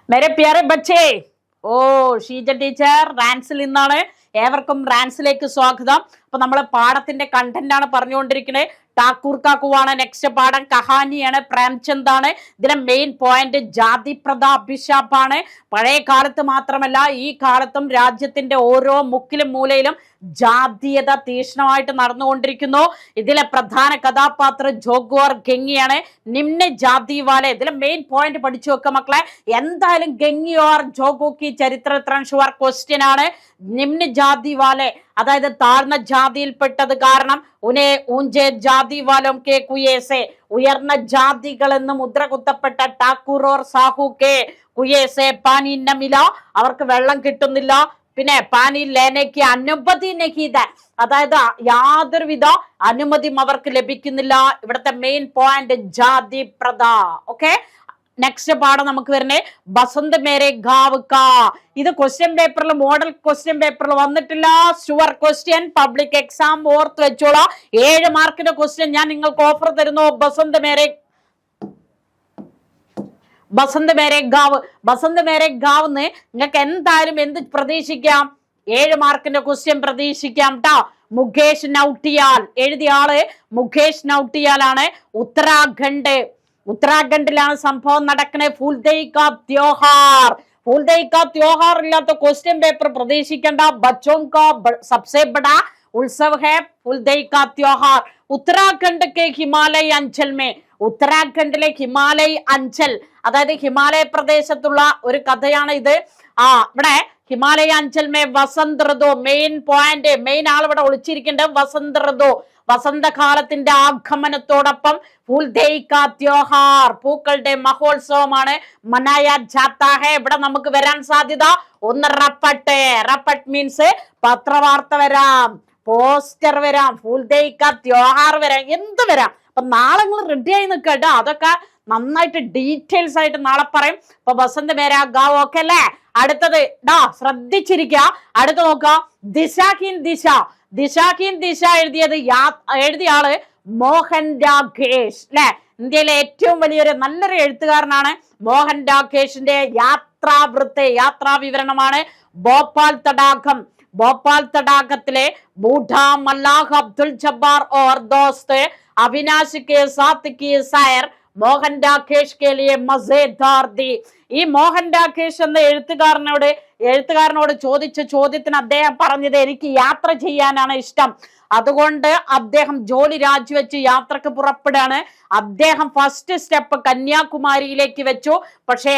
मेरे प्यारे बच्चे ഓ ഷീജ ടീച്ചർ റാൻസിൽ നിന്നാണ്. ഏവർക്കും റാൻസിലേക്ക് സ്വാഗതം. അപ്പൊ നമ്മള് പാഠത്തിന്റെ കണ്ടന്റ് ആണ് പറഞ്ഞുകൊണ്ടിരിക്കുന്നത്. ടാക്കൂർ കാക്കുവാണ് നെക്സ്റ്റ് പാഠം. കഹാനിയാണ്, പ്രേംചന്ദ് ആണ്. ഇതിലെ മെയിൻ പോയിന്റ് ജാതി പ്രഥ അഭിശാപാണ്. പഴയ കാലത്ത് മാത്രമല്ല ഈ കാലത്തും രാജ്യത്തിന്റെ ഓരോ മുക്കിലും മൂലയിലും ജാതീയത തീക്ഷ്ണമായിട്ട് നടന്നുകൊണ്ടിരിക്കുന്നു. ഇതിലെ പ്രധാന കഥാപാത്രം ജോഗ്വാർ ഗംഗിയാണ്. നിമ്ന ജാതി വാലെ ഇതിലെ മെയിൻ പോയിന്റ് പഠിച്ചു വെക്ക മക്കളെ. എന്തായാലും ഗംഗി ഓർ ജോഗോ की ചരിത്ര ഷുവർ ക്വസ്റ്റ്യൻ ആണ്. നിമ്ന ജാതി വാലെ അതായത് താഴ്ന്ന ജാതിയിൽപ്പെട്ടത് കാരണം ഉനെ ഊഞ്ചെ ജാതി വാലോം കെ കുയേസെ ഉയർന്ന ജാതികൾ എന്ന് മുദ്ര കുത്തപ്പെട്ട ടാക്കൂർ ഓർ സാഹു കെ കുയേസെ പാനി നമില അവർക്ക് വെള്ളം കിട്ടുന്നില്ല. പിന്നെ പാനി ലേനയ്ക്ക് അനുമതി നഹീദ അതായത് യാതൊരുവിധ അനുമതിയും അവർക്ക് ലഭിക്കുന്നില്ല. ഇവിടുത്തെ മെയിൻ പോയിന്റ് ജാതി പ്രഥ. ഓക്കെ, നെക്സ്റ്റ് പാഠം നമുക്ക് വരുന്നേ ബസന്ത് മേരെ ഗാവ് കാ. ഇത് ക്വസ്റ്റ്യൻ പേപ്പറിൽ മോഡൽ ക്വസ്റ്റ്യൻ പേപ്പറിൽ വന്നിട്ടില്ല. ഷുവർ ക്വസ്റ്റ്യൻ പബ്ലിക് എക്സാം ഓർത്ത് വെച്ചോളാം. 7 മാർക്കിന്റെ ക്വസ്റ്റ്യൻ ഞാൻ നിങ്ങൾക്ക് ഓഫർ തരുന്നു. ബസന്ത് മേരെ ഗാവ്. ബസന്ത് മേരെ ഗാവ്ന്ന് നിങ്ങൾക്ക് എന്തായാലും എന്ത് പ്രതീക്ഷിക്കാം? 7 മാർക്കിന്റെ ക്വസ്റ്റ്യൻ പ്രതീക്ഷിക്കാം ട്ടാ. മുകേഷ് നൗട്ടിയാൽ എഴുതിയ ആള് മുകേഷ് നൗട്ടിയാലാണ്. ഉത്തരാഖണ്ഡിലാണ് സംഭവം നടക്കുന്നത്. ഫൂൽദൈ കാ ത്യോഹാർ ഇല്ലാത്ത ക്വസ്റ്റ്യൻ പേപ്പർ പ്രതീക്ഷിക്കേണ്ട. ബച്ചോं का सबसे बड़ा उत्सव है फूलदेई का त्योहार. उत्तराखंड के हिमालय अंचल में ഉത്തരാഖണ്ഡിലെ ഹിമാലയ അഞ്ചൽ അതായത് ഹിമാലയ പ്രദേശത്തുള്ള ഒരു കഥയാണ് ഇത്. ഇവിടെ ഹിമാലയ അഞ്ചൽ മേ വസന്ത് ഋതു മെയിൻ പോയിന്റ്. മെയിൻ ആൾ ഇവിടെ ഒളിച്ചിരിക്കേണ്ടത് വസന്ത് ഋതു വസന്തകാലത്തിന്റെ ആഗമനത്തോടൊപ്പം ഫൂൽദേയി കാ ത്യോഹാർ പൂക്കളുടെ മഹോത്സവമാണ്. മനായ ജാത്താ ഹെ. ഇവിടെ നമുക്ക് വരാൻ സാധ്യത ഒന്ന് റപ്പട്ട് മീൻസ് പത്രവാർത്ത വരാം, പോസ്റ്റർ വരാം, ഫൂൽദേയി കാ ത്യോഹാർ വരാം, എന്ത് വരാം. അപ്പൊ നാളെ നിങ്ങൾ റെഡി ആയി നിൽക്കട്ടോ. അതൊക്കെ നന്നായിട്ട് ഡീറ്റെയിൽസ് ആയിട്ട് നാളെ പറയും. അപ്പൊ ബസന്ത് മേരാ ഗാവ് ഓക്കെ അല്ലേ? അടുത്തത് ശ്രദ്ധിച്ചിരിക്കുക. അടുത്ത് നോക്കാം. ദിശാഹീൻ ദിശ എഴുതിയ ആള് മോഹൻ രാകേഷ് അല്ലെ. ഇന്ത്യയിലെ ഏറ്റവും വലിയൊരു നല്ലൊരു എഴുത്തുകാരനാണ് മോഹൻ രാകേഷിന്റെ യാത്രാ വിവരണമാണ്. ഭോപ്പാൽ തടാകത്തിലെ ബൂഢാ മല്ലാഹ് അബ്ദുൽ ജബ്ബാർ ഓർ ദോസ്ത് അവിനാശ് കെ സാത്ത് കി സൈർ മോഹൻ രാകേഷ് കെ ലിയെ മസേദാർ ദി. ഈ മോഹൻ രാകേഷ് എന്ന എഴുത്തുകാരനോട് ചോദിച്ച ചോദ്യത്തിന് അദ്ദേഹം പറഞ്ഞത് എനിക്ക് യാത്ര ചെയ്യാനാണ് ഇഷ്ടം. അതുകൊണ്ട് അദ്ദേഹം ജോലി രാജിവെച്ച് യാത്രക്ക് പുറപ്പെടുകയാണ്. അദ്ദേഹം ഫസ്റ്റ് സ്റ്റെപ്പ് കന്യാകുമാരിയിലേക്ക് വെച്ചു. പക്ഷേ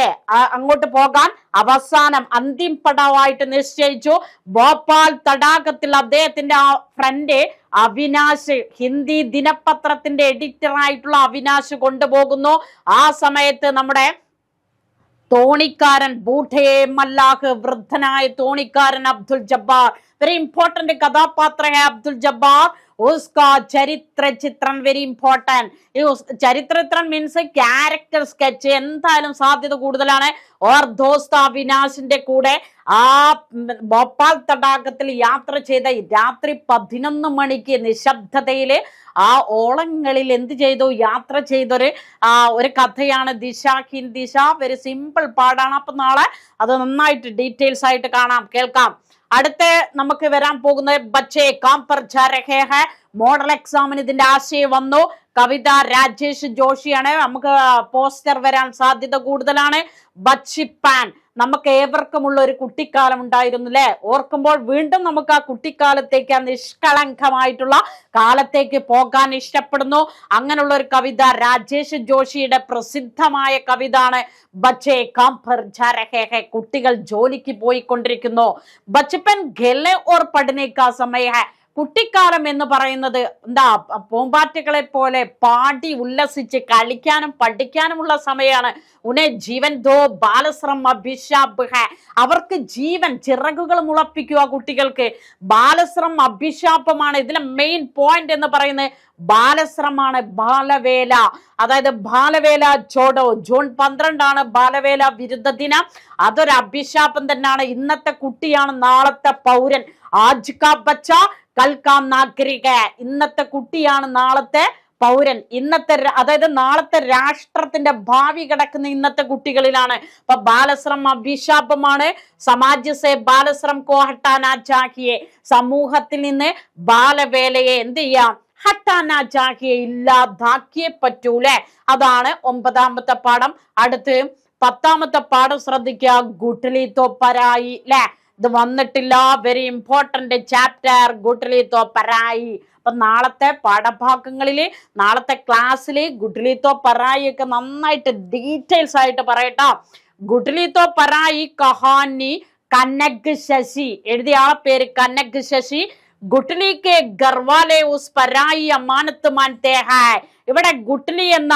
അങ്ങോട്ട് പോകാൻ അവസാനം അന്തിം പടവായിട്ട് നിശ്ചയിച്ചു ഭോപ്പാൽ തടാകത്തിൽ. അദ്ദേഹത്തിന്റെ ഫ്രണ്ട് അവിനാശ്, ഹിന്ദി ദിനപത്രത്തിന്റെ എഡിറ്റർ ആയിട്ടുള്ള അവിനാശ് കൊണ്ടുപോകുന്നു. ആ സമയത്ത് നമ്മുടെ തോണിക്കാരൻ ബൂഠേ മല്ലാഹ് വൃദ്ധനായ തോണിക്കാരൻ അബ്ദുൽ ജബ്ബാർ വെരി इंपॉर्टेंट कथापात्र है अब्दुल जब्बार. उसका ചരിത്ര ചിത്രം വെരി ഇമ്പോർട്ടന്റ്. ഈ ചരിത്ര ചിത്രം മീൻസ് ക്യാരക്ടർ സ്കെച്ച് എന്തായാലും സാധ്യത കൂടുതലാണ്. ഓർ ദോസ്ത് അവിനാശിന്റെ കൂടെ ആ ഭോപ്പാൽ തടാകത്തിൽ യാത്ര ചെയ്ത രാത്രി 11 മണിക്ക് നിശബ്ദതയില് ആ ഓളങ്ങളിൽ എന്ത് ചെയ്തു? യാത്ര ചെയ്തൊരു കഥയാണ് ദിശാഹീൻ ദിശ. വെരി സിമ്പിൾ പാടാണ്. അപ്പൊ നാളെ അത് നന്നായിട്ട് ഡീറ്റെയിൽസ് ആയിട്ട് കാണാം, കേൾക്കാം. അടുത്ത നമുക്ക് വരാൻ പോകുന്നത് ബച്ചേ കാം പർ ജാ രഹേ ഹൈ. മോഡൽ എക്സാമിന് ഇതിന്റെ ആശയം വന്നു. കവിത രാജേഷ് ജോഷിയാണ്. നമുക്ക് പോസ്റ്റർ വരാൻ സാധ്യത കൂടുതലാണ്. ബച്ചിപ്പാൻ നമുക്ക് ഏവർക്കുമുള്ള ഒരു കുട്ടിക്കാലം ഉണ്ടായിരുന്നു അല്ലെ. ഓർക്കുമ്പോൾ വീണ്ടും നമുക്ക് ആ കുട്ടിക്കാലത്തേക്ക്, ആ നിഷ്കളങ്കമായിട്ടുള്ള കാലത്തേക്ക് പോകാൻ ഇഷ്ടപ്പെടുന്നു. അങ്ങനെയുള്ള ഒരു കവിത രാജേഷ് ജോഷിയുടെ പ്രസിദ്ധമായ കവിത ആണ് ബച്ചേ കാം പർ ജാ രഹേ ഹൈ. കുട്ടികൾ ജോലിക്ക് പോയിക്കൊണ്ടിരിക്കുന്നു. ബച്ചപ്പൻ ഖേൽനെ ഓർ പഠനെ കാ സമയ ഹൈ. കുട്ടിക്കാലം എന്ന് പറയുന്നത് പൂമ്പാറ്റകളെ പോലെ പാടി ഉല്ലസിച്ച് കളിക്കാനും പഠിക്കാനുമുള്ള സമയമാണ്. ഉനെ ജീവൻ ദോ ബാലശ്രം അഭിശാപ് ഹൈ. അവർക്ക് ജീവൻ, ചിറകുകൾ മുളപ്പിക്കുക കുട്ടികൾക്ക്. ബാലശ്രം അഭിശാപമാണ്. ഇതിലെ മെയിൻ പോയിന്റ് എന്ന് പറയുന്നത് ബാലശ്രമാണ്. ബാലവേല അതായത് ബാലവേല ചോടോ. ജൂൺ 12 ബാലവേല വിരുദ്ധ ദിനം. അതൊരു അഭിശാപം തന്നെയാണ്. ഇന്നത്തെ കുട്ടിയാണ് നാളത്തെ പൗരൻ. ആജ് കാ ബച്ച കൽ കാ നാഗരിക. ഇന്നത്തെ കുട്ടിയാണ് നാളത്തെ പൗരൻ. ഇന്നത്തെ അതായത് നാളത്തെ രാഷ്ട്രത്തിന്റെ ഭാവി കിടക്കുന്ന ഇന്നത്തെ കുട്ടികളിലാണ്. അപ്പൊ ബാലശ്രം അഭിശാപമാണ്. സമാജ് സേ ബാലശ്രം കോ ഹട്ടാനാ ചാഹിയെ, സമൂഹത്തിൽ നിന്ന് ബാലവേലയെ എന്ത് ചെയ്യാം, ഹട്ടാനാ ചാഹിയെ, ഇല്ലാതാക്കിയേ പറ്റൂലേ. അതാണ് 9ാമത്തെ പാഠം. അടുത്ത് 10ാമത്തെ പാഠം ശ്രദ്ധിക്കുക, ഗുട്ടലി തോ പരായി ല്ലേ. ഇത് വന്നിട്ടില്ല, വെരി ഇമ്പോർട്ടന്റ് ചാപ്റ്റർ ഗുട്ടലി തോ പരായി. അപ്പൊ നാളത്തെ പാഠഭാഗങ്ങളില് നാളത്തെ ക്ലാസ്സില് ഗുട്ടലി തോ പരായി ഒക്കെ നന്നായിട്ട് ഡീറ്റെയിൽസ് ആയിട്ട് പറയട്ടോ. ഗുട്ടലി തോ പരായി കഹാനി കനക് ശശി, എഴുതിയ ആളെ പേര് കനക് ശശി. ഗുട്ടലി കെ ഗർവാലെ ഉസ് പരായി അമാനത്ത് മാൻതേ ഹൈ. ഇവിടെ ഗുട്ടലി എന്ന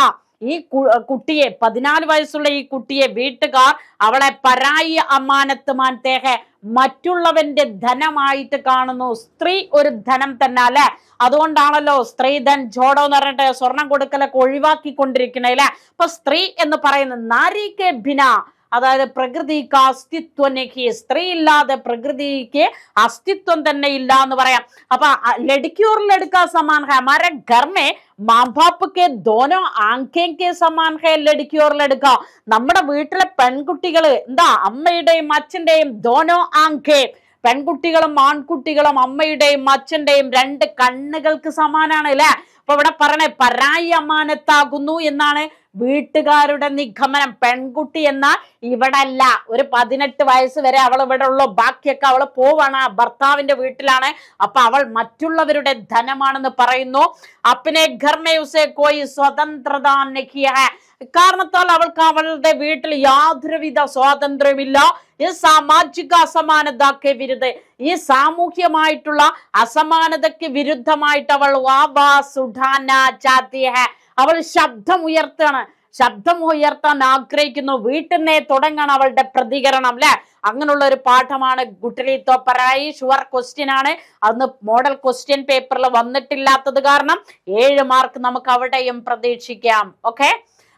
ഈ കുട്ടിയെ, 14 വയസ്സുള്ള ഈ കുട്ടിയെ വീട്ടുകാർ അവളെ പരായി അമാനത്ത് മാൻതേ ഹൈ, മറ്റുള്ളവന്റെ ധനമായിട്ട് കാണുന്നു. സ്ത്രീ ഒരു ധനം തന്നെ അല്ലെ. അതുകൊണ്ടാണല്ലോ സ്ത്രീധൻ ജോഡോ എന്ന് പറഞ്ഞിട്ട് സ്വർണം കൊടുക്കലൊക്കെ ഒഴിവാക്കിക്കൊണ്ടിരിക്കണേ അല്ലെ. അപ്പൊ സ്ത്രീ എന്ന് പറയുന്നത് നാരിക്ക് ഭിന, അതായത് പ്രകൃതിക്ക് അസ്തിത്വം നഹി, സ്ത്രീ ഇല്ലാതെ പ്രകൃതിക്ക് അസ്തിത്വം തന്നെ ഇല്ല എന്ന് പറയാം. അപ്പൊ ലഡ്കി और लड़का समान है, हमारे घर में माँ बाप के दोनों आंखें के समान है लड़की और लड़का. നമ്മുടെ വീട്ടിലെ പെൺകുട്ടികൾ എന്താ, അമ്മയുടെയും അച്ഛന്റെയും ദോനോ ആങ്കേ, പെൺകുട്ടികളും ആൺകുട്ടികളും അമ്മയുടെയും അച്ഛന്റെയും 2 കണ്ണുകൾക്ക് സമാനാണ് അല്ലെ. അപ്പൊ ഇവിടെ പറയണേ പരായി അമാനത്താകുന്നു എന്നാണ് വീട്ടുകാരുടെ നിഗമനം. പെൺകുട്ടി എന്നാൽ ഇവിടെ അല്ല, ഒരു 18 വയസ്സ് വരെ അവൾ ഇവിടെ ഉള്ളു, ബാക്കിയൊക്കെ അവൾ പോവാണ്, ഭർത്താവിന്റെ വീട്ടിലാണ്. അപ്പൊ അവൾ മറ്റുള്ളവരുടെ ധനമാണെന്ന് പറയുന്നു. അപ്പനെ ഘർ മേ ഉസേ കോയി സ്വതന്ത്രത നഹി ഹൈ, കാരണത്താൽ അവൾക്ക് അവളുടെ വീട്ടിൽ യാതൊരുവിധ സ്വാതന്ത്ര്യമില്ല. ഈ സാമാജിക അസമാനതയ്ക്ക് വിരുദ്ധ, ഈ സാമൂഹ്യമായിട്ടുള്ള അസമാനതയ്ക്ക് വിരുദ്ധമായിട്ട് അവൾ ആവാസ് ഉഠാനാ ചാഹത്തി ഹൈ, അവൾ ശബ്ദം ഉയർത്താണ്, ശബ്ദം ഉയർത്താൻ ആഗ്രഹിക്കുന്നു. വീട്ടിനെ തുടങ്ങണം അവളുടെ പ്രതികരണം അല്ലെ. അങ്ങനെയുള്ള ഒരു പാഠമാണ് ഗുട്ടലി തോ പരായി. ഷുവർ ക്വസ്റ്റ്യൻ ആണ്. അന്ന് മോഡൽ ക്വസ്റ്റ്യൻ പേപ്പറിൽ വന്നിട്ടില്ലാത്തത് കാരണം 7 മാർക്ക് നമുക്ക് അവിടെയും പ്രതീക്ഷിക്കാം. ഓക്കെ,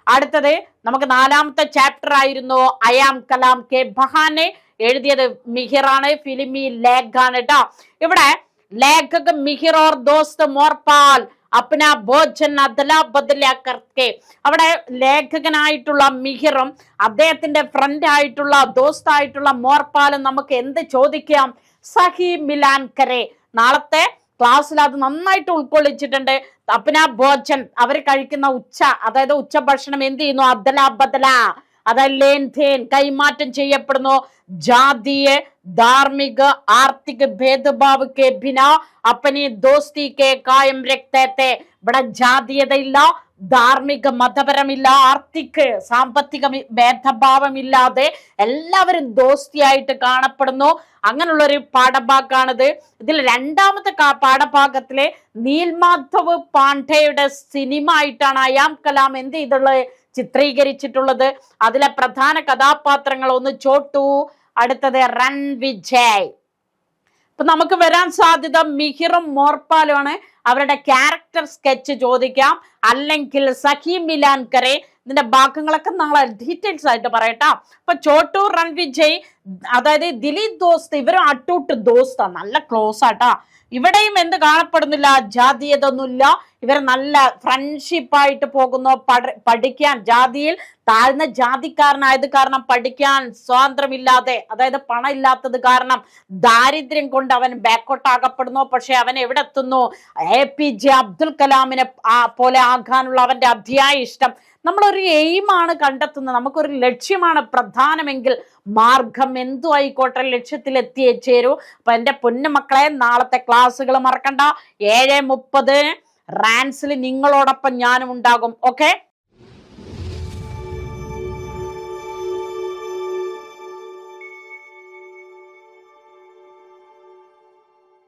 അടുത്തത് നമുക്ക് 4ാമത്തെ ചാപ്റ്റർ ആയിരുന്നു അയാം കലാം കെ ബഹാനെ. എഴുതിയത് മിഹിറാണ്, ഫിലിമി ലേഖാണ് കേട്ടോ. ഇവിടെ ലേഖക മിഹിർ ഓർ ദോസ്ത് മോർപാൽ അപ്ന ഭോജൻ അദലാ ബദലാ കർക്കെ, അവിടെ ലേഖകനായിട്ടുള്ള മിഹിറും അദ്ദേഹത്തിന്റെ ഫ്രണ്ട് ആയിട്ടുള്ള ദോസ്തായിട്ടുള്ള മോർപാലും നമുക്ക് എന്ത് ചോദിക്കാം, സഹി മിലാൻ കരെ. നാളത്തെ ക്ലാസ്സിൽ അത് നന്നായിട്ട് ഉൾക്കൊള്ളിച്ചിട്ടുണ്ട്. അപ്ന ഭോജൻ, അവർ കഴിക്കുന്ന അതായത് ഉച്ചഭക്ഷണം എന്ത് ചെയ്യുന്നു, അദലാ ബദല, അതായത് ലേൻ ധേൻ കൈമാറ്റം ചെയ്യപ്പെടുന്നു. ജാതീയ ധാർമ്മിക ആർത്തിക ഭേദഭാവ് കെ ബിന അപ്പനി ദോസ്തി കെ കായം രക്തത്തെ. ഇവിടെ ജാതീയതയില്ല, ധാർമ്മിക മതപരമില്ല, ആർത്തിക് സാമ്പത്തിക ഭേദഭാവമില്ലാതെ എല്ലാവരും ദോസ്തിയായിട്ട് കാണപ്പെടുന്നു. അങ്ങനെയുള്ള ഒരു പാഠഭാഗമാണിത്. ഇതിൽ 2ാമത്തെ പാഠഭാഗത്തിലെ നീൽമാധവ് പാണ്ഡെയുടെ സിനിമ ആയിട്ടാണ് അയാം കലാം എന്ത് ചെയ്തുള്ളത്, ചിത്രീകരിച്ചിട്ടുള്ളത്. അതിലെ പ്രധാന കഥാപാത്രങ്ങൾ ഒന്ന് ചോട്ടു, അടുത്തത് റൺ വിജയ്. ഇപ്പൊ നമുക്ക് വരാൻ സാധ്യത മിഹിറും മോർപാലുമാണ്. അവരുടെ ക്യാരക്ടർ സ്കെച്ച് ചോദിക്കാം, അല്ലെങ്കിൽ സഖി മിലാൻ കരെ. ഇതിന്റെ ഭാഗങ്ങളൊക്കെ നാളെ ഡീറ്റെയിൽസ് ആയിട്ട് പറയട്ടോ. അപ്പൊ ചോട്ടു, റൺ വിജയ്, അതായത് ദിലീപ് ദോസ്ത്, ഇവരും അട്ടൂട്ട് ദോസ്താ, നല്ല ക്ലോസ് ആട്ടാ. ഇവിടെയും എന്ത് കാണപ്പെടുന്നില്ല, ജാതീയതൊന്നുമില്ല. ഇവർ നല്ല ഫ്രണ്ട്ഷിപ്പായിട്ട് പോകുന്നു. പഠിക്കാൻ, ജാതിയിൽ താഴ്ന്ന ജാതിക്കാരനായത് കാരണം പഠിക്കാൻ സ്വാതന്ത്ര്യമില്ലാതെ, അതായത് പണം ഇല്ലാത്തത് കാരണം ദാരിദ്ര്യം കൊണ്ട് അവൻ ബാക്കോട്ട് ആകപ്പെടുന്നു. പക്ഷെ അവൻ എവിടെ എത്തുന്നു, APJ അബ്ദുൽ കലാമിനെ പോലെ ആകാനുള്ള അവന്റെ അതിയായ ഇഷ്ടം. നമ്മളൊരു എയിമാണ് കണ്ടെത്തുന്നത്, നമുക്കൊരു ലക്ഷ്യമാണ് പ്രധാനമെങ്കിൽ മാർഗം എന്തു ആയിക്കോട്ടെ ലക്ഷ്യത്തിൽ എത്തിയേ ചേരൂ. അപ്പൊ എന്റെ പൊന്നുമക്കളെ, നാളത്തെ ക്ലാസ്സുകൾ മറക്കണ്ട. 7:30 റാൻസിൽ നിങ്ങളോടൊപ്പം ഞാനും ഉണ്ടാകും. ഓക്കെ.